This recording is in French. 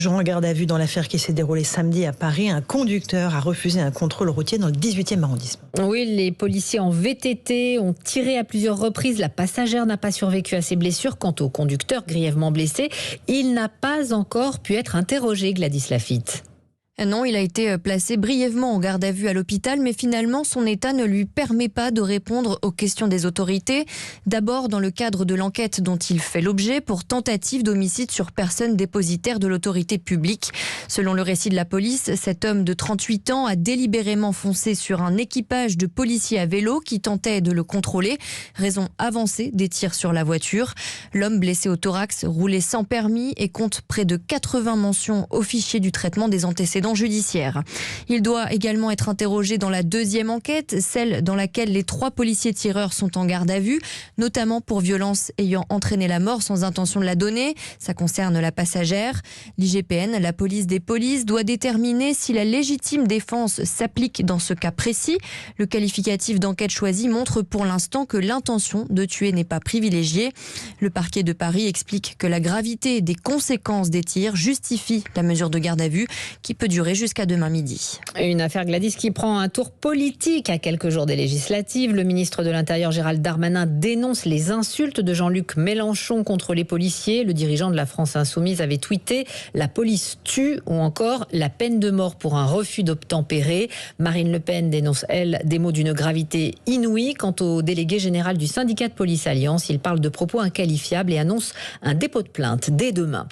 En garde à vue dans l'affaire qui s'est déroulée samedi à Paris, un conducteur a refusé un contrôle routier dans le 18e arrondissement. Oui, les policiers en VTT ont tiré à plusieurs reprises. La passagère n'a pas survécu à ses blessures. Quant au conducteur grièvement blessé, il n'a pas encore pu être interrogé, Gladys Lafitte. Non, il a été placé brièvement en garde à vue à l'hôpital, mais finalement, son état ne lui permet pas de répondre aux questions des autorités. D'abord, dans le cadre de l'enquête dont il fait l'objet pour tentative d'homicide sur personne dépositaire de l'autorité publique. Selon le récit de la police, cet homme de 38 ans a délibérément foncé sur un équipage de policiers à vélo qui tentait de le contrôler. Raison avancée des tirs sur la voiture. L'homme blessé au thorax roulait sans permis et compte près de 80 mentions au fichier du traitement des antécédents judiciaire. Il doit également être interrogé dans la deuxième enquête, celle dans laquelle les 3 policiers tireurs sont en garde à vue, notamment pour violence ayant entraîné la mort sans intention de la donner. Ça concerne la passagère. L'IGPN, la police des polices, doit déterminer si la légitime défense s'applique dans ce cas précis. Le qualificatif d'enquête choisi montre pour l'instant que l'intention de tuer n'est pas privilégiée. Le parquet de Paris explique que la gravité des conséquences des tirs justifie la mesure de garde à vue qui peut durer jusqu'à demain midi. Une affaire, Gladys, qui prend un tour politique à quelques jours des législatives. Le ministre de l'Intérieur, Gérald Darmanin, dénonce les insultes de Jean-Luc Mélenchon contre les policiers. Le dirigeant de la France Insoumise avait tweeté « La police tue » ou encore « La peine de mort pour un refus d'obtempérer ». Marine Le Pen dénonce, elle, des mots d'une gravité inouïe. Quant au délégué général du syndicat de police Alliance, il parle de propos inqualifiables et annonce un dépôt de plainte dès demain.